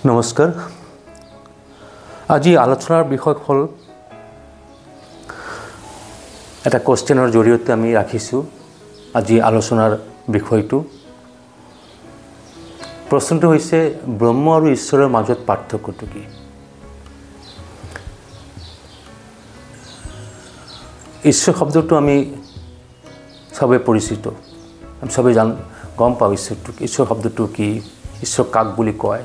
নমস্কাৰ আজি আলোচনাৰ বিষয় হ'ল এটা কোৱেশ্চনৰ জৰিয়তে আমি ৰাখিছোঁ আজি আলোচনাৰ বিষয়টো প্ৰশ্নটো হৈছে ব্ৰহ্ম আৰু ঈশ্বৰৰ মাজত পাৰ্থক্যটো কি ঈশ্বৰ শব্দটো আমি সবে পৰিচিত আমি সবে গম পাওঁ ঈশ্বৰ শব্দটো কি ঈশ্বৰ কাক বুলি কয়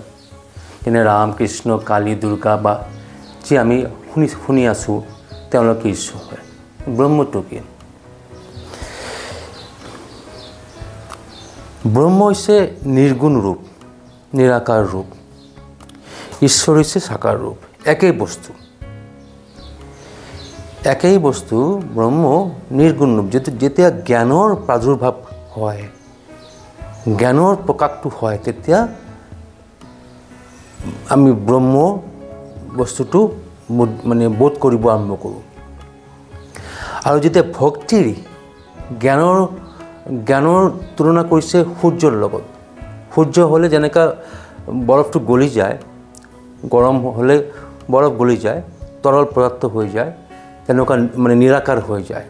যেনে ৰাম কৃষ্ণ কালী দুৰ্গা বা যি আমি শুনি আছোঁ তেওঁলোকে ঈশ্বৰ হয় ব্ৰহ্মটো কি ব্ৰহ্ম হৈছে নিৰ্গুণ ৰূপ নিৰাকাৰ ৰূপ ঈশ্বৰ হৈছে সাকাৰ ৰূপ একেই বস্তু ব্ৰহ্ম নিৰ্গুণ ৰূপ যেতিয়া জ্ঞানৰ প্ৰাদুৰ্ভাৱ হয় জ্ঞানৰ প্ৰকাশটো হয় তেতিয়া আমি ব্ৰহ্ম বস্তুটো মানে বোধ কৰিব আৰম্ভ কৰোঁ আৰু যেতিয়া ভক্তিৰ জ্ঞানৰ তুলনা কৰিছে সূৰ্যৰ লগত সূৰ্য হ'লে যেনেকা বৰফটো গলি যায় গৰম হ'লে বৰফ গলি যায় তৰল পদাৰ্থ হৈ যায় তেনেকুৱা মানে নিৰাকাৰ হৈ যায়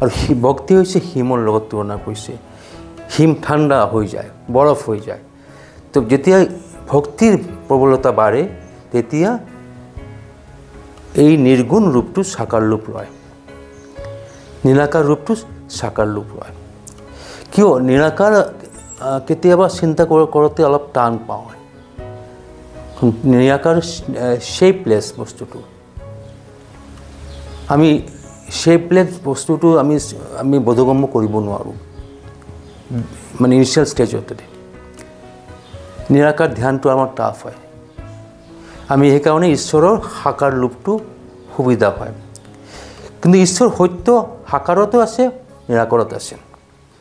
আৰু ভক্তি হৈছে হিমৰ লগত তুলনা কৰিছে হিম ঠাণ্ডা হৈ যায় বৰফ হৈ যায় তো যেতিয়া ভক্তিৰ প্ৰবলতা বাঢ়ে তেতিয়া এই নিৰ্গুণ ৰূপটো সাকাৰ ৰূপ লয় নিৰাকাৰ ৰূপটো সাকাৰ ৰূপ লয় কিয় নিৰাকাৰ কেতিয়াবা চিন্তা কৰোঁতে অলপ টান পাওঁ নিৰাকাৰ শেপলেছ বস্তুটো আমি শেপলেছ বস্তুটো আমি বোধগম্য কৰিব নোৱাৰোঁ মানে ইনিচিয়েল ষ্টেজতে নিৰাকাৰ ধ্যানটো আমাৰ টাফ হয় আমি সেইকাৰণে ঈশ্বৰৰ সাকাৰ ৰূপটো সুবিধা হয় কিন্তু ঈশ্বৰ সত্য সাকাৰতো আছে নিৰাকাৰত আছে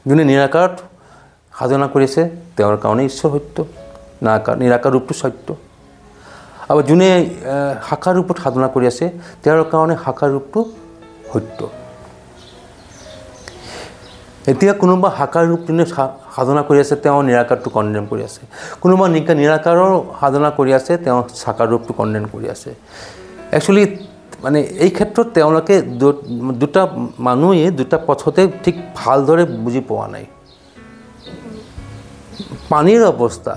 যোনে নিৰাকাৰত সাধনা কৰিছে তেওঁৰ কাৰণে ঈশ্বৰ সত্য নিৰাকাৰ ৰূপটো সত্য আৰু যোনে সাকাৰ ৰূপত সাধনা কৰি আছে তেওঁৰ কাৰণে সাকাৰ ৰূপটো সত্য এতিয়া কোনোবা সাকাৰ ৰূপ যোনে সাধনা কৰি আছে তেওঁ নিৰাকাৰটো কণ্ডেম কৰি আছে কোনোবা নিৰাকাৰৰ সাধনা কৰি আছে তেওঁ সাকাৰ ৰূপটো কণ্ডেম কৰি আছে একচুৱেলি মানে এই ক্ষেত্ৰত তেওঁলোকে দুটা মানুহে দুটা পথতে ঠিক ভালদৰে বুজি পোৱা নাই পানীৰ অৱস্থা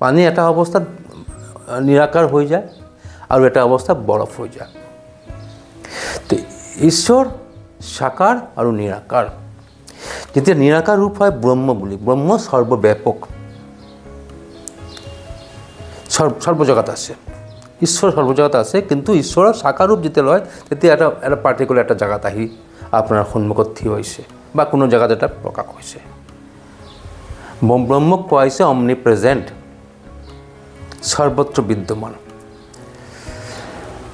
পানী এটা অৱস্থাত নিৰাকাৰ হৈ যায় আৰু এটা অৱস্থাত বৰফ হৈ যায় তো ঈশ্বৰ সাকাৰ আৰু নিৰাকাৰ যেতিয়া নিৰাকাৰ ৰূপ হয় ব্ৰহ্ম বুলি ব্ৰহ্ম সৰ্বব্যাপক সৰ্বজগত আছে ঈশ্বৰ সৰ্বজগত আছে কিন্তু ঈশ্বৰৰ সাকাৰ ৰূপ যেতিয়া লয় তেতিয়া এটা পাৰ্টিকুলাৰ এটা জেগাত আহি আপোনাৰ সন্মুখত থিয় হৈছে বা কোনো জেগাত এটা প্ৰকাশ হৈছে ব্ৰহ্মক কোৱা হৈছে অমনি প্ৰেজেণ্ট সৰ্বত্ৰ বিদ্যমান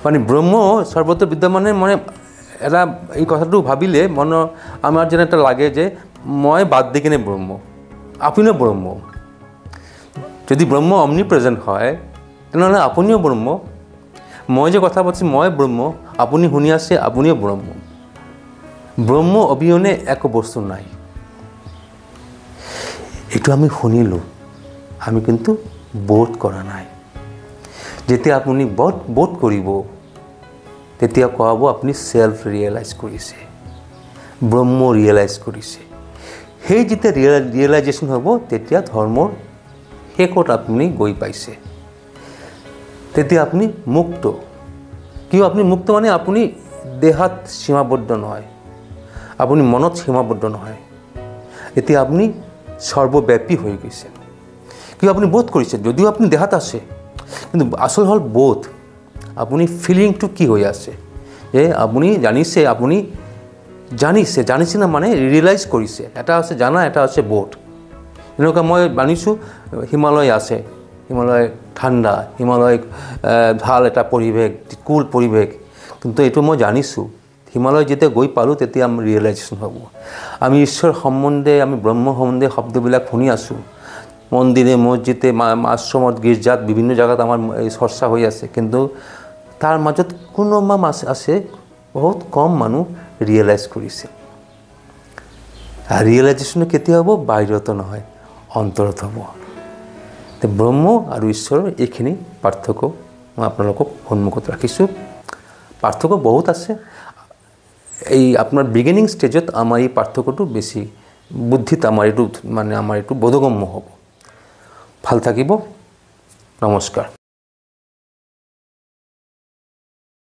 মানে ব্ৰহ্ম সৰ্বত্ৰ বিদ্যমানে মানে এটা এই কথাটো ভাবিলে আমাৰ যেন এটা লাগে যে মই বাদ দি কিনে ব্ৰহ্ম আপুনিও ব্ৰহ্ম যদি ব্ৰহ্ম অমনি প্ৰেজেণ্ট হয় তেনেহ'লে আপুনিও ব্ৰহ্ম মই যে কথা পাতিছোঁ মই ব্ৰহ্ম আপুনি শুনি আছে আপুনিও ব্ৰহ্ম অবিহনে একো বস্তু নাই এইটো আমি শুনিলোঁ আমি কিন্তু বোধ কৰা নাই যেতিয়া আপুনি বোধ কৰিব তেতিয়া কোৱা হ'ব আপুনি সেল্ফ ৰিয়েলাইজ কৰিছে ব্ৰহ্ম ৰিয়েলাইজ কৰিছে সেই যেতিয়া ৰিয়েলাইজেশ্যন হ'ব তেতিয়া ধৰ্মৰ শেষত আপুনি গৈ পাইছে তেতিয়া আপুনি মুক্ত কিয় আপুনি মুক্ত মানে আপুনি দেহাত সীমাবদ্ধ নহয় আপুনি মনত সীমাবদ্ধ নহয় এতিয়া আপুনি সৰ্বব্যাপী হৈ গৈছে কিয় আপুনি বোধ কৰিছে যদিও আপুনি দেহাত আছে কিন্তু আচল হ'ল বোধ আপুনি ফিলিংটো কি হৈ আছে যে আপুনি জানিছে না মানে ৰিয়েলাইজ কৰিছে এটা আছে জানা এটা আছে বোধ এনেকুৱা মই জানিছোঁ হিমালয় আছে হিমালয় ঠাণ্ডা হিমালয় ভাল এটা পৰিৱেশ কুল পৰিৱেশ কিন্তু এইটো মই জানিছোঁ হিমালয় যেতিয়া গৈ পালোঁ তেতিয়া আমি ৰিয়েলাইজেশ্যন হ'ব আমি ঈশ্বৰ সম্বন্ধে আমি ব্ৰহ্ম সম্বন্ধে শব্দবিলাক শুনি আছোঁ মন্দিৰে মছজিদে আশ্ৰমত গীৰ্জাত বিভিন্ন জেগাত আমাৰ এই চৰ্চা হৈ আছে কিন্তু তাৰ মাজত কোনোবা আছে বহুত কম মানুহ ৰিয়েলাইজ কৰিছে ৰিয়েলাইজেশ্যন কেতিয়া হ'ব বাহিৰত নহয় অন্তৰত হ'ব ব্ৰহ্ম আৰু ঈশ্বৰৰ এইখিনি পাৰ্থক্য মই আপোনালোকক সন্মুখত ৰাখিছোঁ। পাৰ্থক্য বহুত আছে। এই আপোনাৰ বিগিনিং ষ্টেজত আমাৰ এই পাৰ্থক্যটো বেছি বুদ্ধিত আমাৰ এইটো বোধগম্য হ'ব। ভাল থাকিব। নমস্কাৰ।